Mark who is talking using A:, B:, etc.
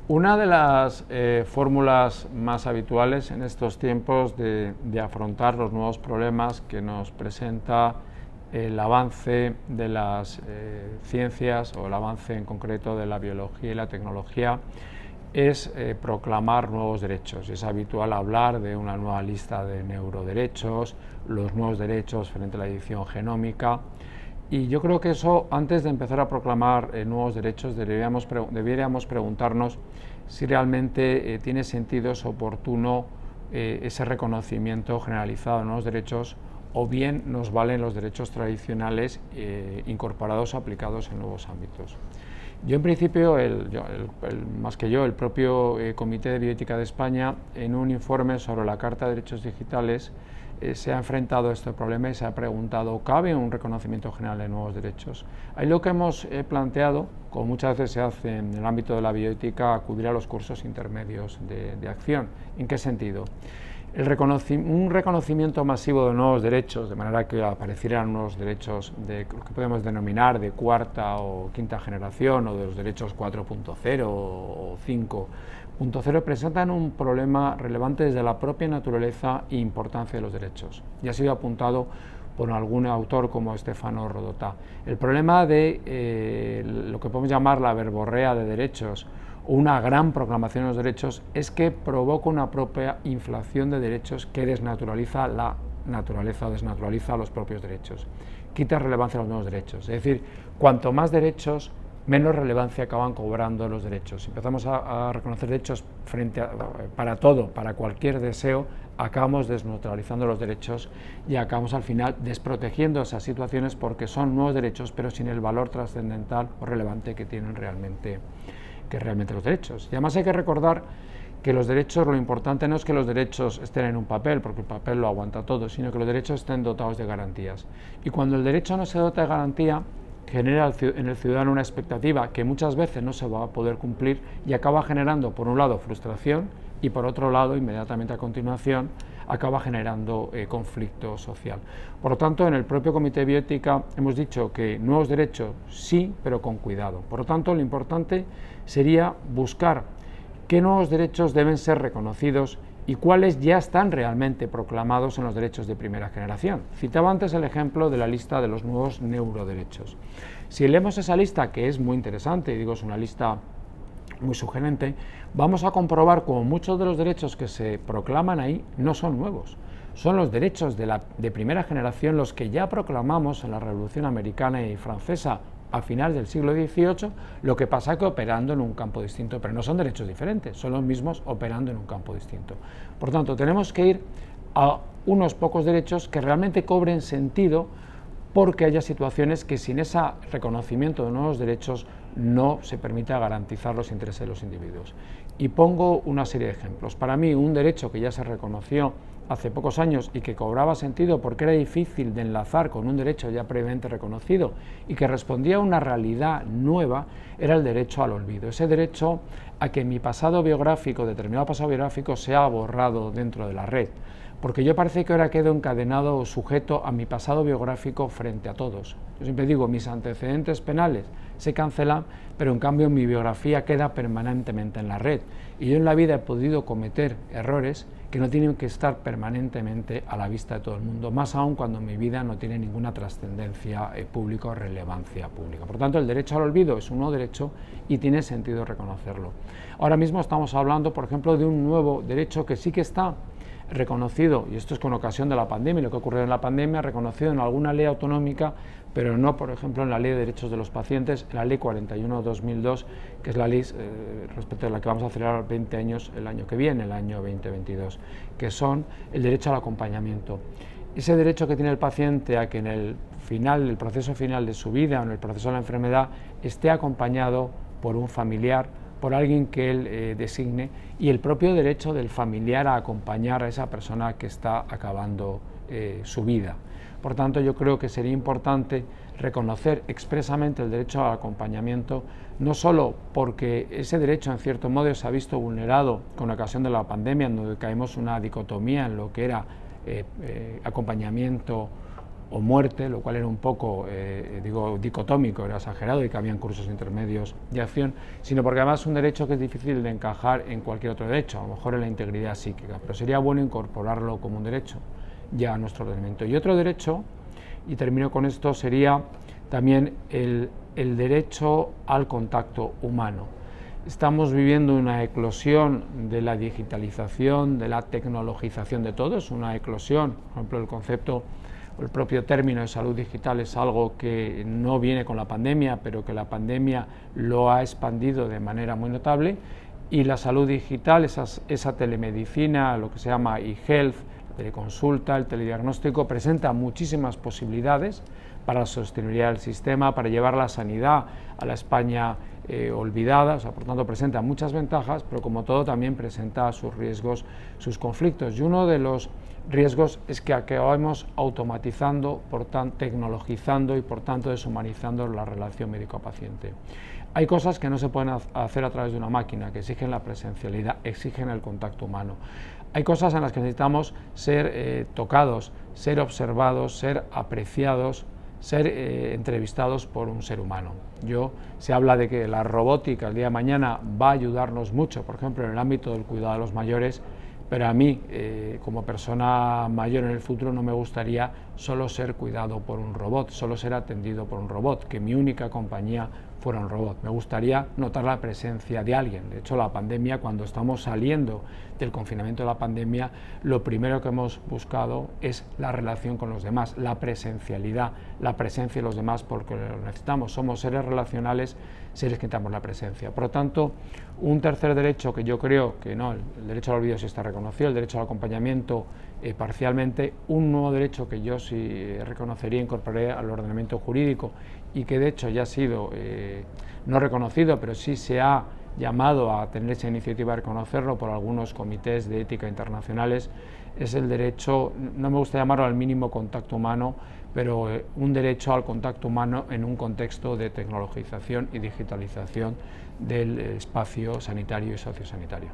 A: Una de las fórmulas más habituales en estos tiempos de afrontar los nuevos problemas que nos presenta el avance de las ciencias o el avance en concreto de la biología y la tecnología es proclamar nuevos derechos. Es habitual hablar de una nueva lista de neuroderechos, los nuevos derechos frente a la edición genómica. Y yo creo que eso, antes de empezar a proclamar nuevos derechos, deberíamos preguntarnos si realmente tiene sentido, es oportuno ese reconocimiento generalizado de nuevos derechos, o bien nos valen los derechos tradicionales incorporados, aplicados en nuevos ámbitos. Yo, en principio, el propio Comité de Bioética de España, en un informe sobre la Carta de Derechos Digitales, se ha enfrentado a este problema y se ha preguntado, ¿cabe un reconocimiento general de nuevos derechos? Ahí lo que hemos planteado, como muchas veces se hace en el ámbito de la bioética, acudir a los cursos intermedios de acción. ¿En qué sentido? Un reconocimiento masivo de nuevos derechos, de manera que aparecieran unos derechos de lo que podemos denominar de cuarta o quinta generación, o de los derechos 4.0 o 5.0, presentan un problema relevante desde la propia naturaleza e importancia de los derechos. Ya ha sido apuntado por algún autor como Stefano Rodotà. El problema de lo que podemos llamar la verborrea de derechos, o una gran proclamación de los derechos, es que provoca una propia inflación de derechos que desnaturaliza la naturaleza o desnaturaliza los propios derechos, quita relevancia a los nuevos derechos. Es decir, cuanto más derechos, menos relevancia acaban cobrando los derechos. Si empezamos a reconocer derechos para todo, para cualquier deseo, acabamos desnaturalizando los derechos y acabamos al final desprotegiendo esas situaciones, porque son nuevos derechos pero sin el valor trascendental o relevante que tienen realmente los derechos. Y además hay que recordar que los derechos, lo importante no es que los derechos estén en un papel, porque el papel lo aguanta todo, sino que los derechos estén dotados de garantías. Y cuando el derecho no se dota de garantía, genera en el ciudadano una expectativa que muchas veces no se va a poder cumplir y acaba generando, por un lado, frustración, y por otro lado, inmediatamente a continuación, acaba generando conflicto social. Por lo tanto, en el propio Comité de Bioética hemos dicho que nuevos derechos sí, pero con cuidado. Por lo tanto, lo importante sería buscar qué nuevos derechos deben ser reconocidos y cuáles ya están realmente proclamados en los derechos de primera generación. Citaba antes el ejemplo de la lista de los nuevos neuroderechos. Si leemos esa lista, que es muy interesante, y digo, es una lista muy sugerente, vamos a comprobar como muchos de los derechos que se proclaman ahí no son nuevos. Son los derechos de primera generación los que ya proclamamos en la Revolución Americana y Francesa a finales del siglo XVIII, lo que pasa que operando en un campo distinto, pero no son derechos diferentes, son los mismos operando en un campo distinto. Por tanto, tenemos que ir a unos pocos derechos que realmente cobren sentido, porque haya situaciones que sin ese reconocimiento de nuevos derechos no se permita garantizar los intereses de los individuos. Y pongo una serie de ejemplos. Para mí, un derecho que ya se reconoció hace pocos años y que cobraba sentido porque era difícil de enlazar con un derecho ya previamente reconocido y que respondía a una realidad nueva, era el derecho al olvido. Ese derecho a que mi pasado biográfico, determinado pasado biográfico, sea borrado dentro de la red. Porque yo parece que ahora quedo encadenado o sujeto a mi pasado biográfico frente a todos. Yo siempre digo, mis antecedentes penales se cancelan, pero en cambio mi biografía queda permanentemente en la red. Y yo en la vida he podido cometer errores que no tienen que estar permanentemente a la vista de todo el mundo, más aún cuando mi vida no tiene ninguna trascendencia pública o relevancia pública. Por tanto, el derecho al olvido es un nuevo derecho y tiene sentido reconocerlo. Ahora mismo estamos hablando, por ejemplo, de un nuevo derecho que sí que está reconocido, y esto es con ocasión de la pandemia, lo que ocurrió en la pandemia, reconocido en alguna ley autonómica, pero no, por ejemplo, en la Ley de Derechos de los Pacientes, en la Ley 41/2002, que es la ley respecto a la que vamos a celebrar 20 años el año que viene, el año 2022, que son el derecho al acompañamiento. Ese derecho que tiene el paciente a que en el proceso final de su vida o en el proceso de la enfermedad esté acompañado por un familiar, por alguien que él designe, y el propio derecho del familiar a acompañar a esa persona que está acabando su vida. Por tanto, yo creo que sería importante reconocer expresamente el derecho al acompañamiento, no solo porque ese derecho en cierto modo se ha visto vulnerado con ocasión de la pandemia, en donde caemos una dicotomía en lo que era acompañamiento o muerte, lo cual era un poco, dicotómico, era exagerado y que habían cursos intermedios de acción, sino porque además es un derecho que es difícil de encajar en cualquier otro derecho, a lo mejor en la integridad psíquica, pero sería bueno incorporarlo como un derecho ya a nuestro ordenamiento. Y otro derecho, y termino con esto, sería también el derecho al contacto humano. Estamos viviendo una eclosión de la digitalización, de la tecnologización de todo, es una eclosión, por ejemplo, el concepto, el propio término de salud digital es algo que no viene con la pandemia, pero que la pandemia lo ha expandido de manera muy notable, y la salud digital, esa telemedicina, lo que se llama e-health, la teleconsulta, el telediagnóstico, presenta muchísimas posibilidades para la sostenibilidad del sistema, para llevar la sanidad a la España olvidada, o sea, por tanto presenta muchas ventajas, pero como todo también presenta sus riesgos, sus conflictos, y uno de los riesgos es que acabamos automatizando, tecnologizando y por tanto deshumanizando la relación médico-paciente. Hay cosas que no se pueden hacer a través de una máquina, que exigen la presencialidad, exigen el contacto humano. Hay cosas en las que necesitamos ser tocados, ser observados, ser apreciados, ser entrevistados por un ser humano. Se habla de que la robótica el día de mañana va a ayudarnos mucho, por ejemplo, en el ámbito del cuidado de los mayores, pero a mí, como persona mayor en el futuro, no me gustaría solo ser cuidado por un robot, solo ser atendido por un robot, que mi única compañía fuera un robot. Me gustaría notar la presencia de alguien. De hecho, la pandemia, cuando estamos saliendo del confinamiento de la pandemia, lo primero que hemos buscado es la relación con los demás, la presencialidad, la presencia de los demás, porque lo necesitamos. Somos seres relacionales, seres que necesitamos la presencia. Por lo tanto, un tercer derecho que yo creo que no, el derecho al olvido sí está reconocido, el derecho al acompañamiento parcialmente, un nuevo derecho que yo sí reconocería, incorporaré al ordenamiento jurídico y que de hecho ya ha sido no reconocido, pero sí se ha llamado a tener esa iniciativa de reconocerlo por algunos comités de ética internacionales, es el derecho, no me gusta llamarlo al mínimo contacto humano, pero un derecho al contacto humano en un contexto de tecnologización y digitalización del espacio sanitario y sociosanitario.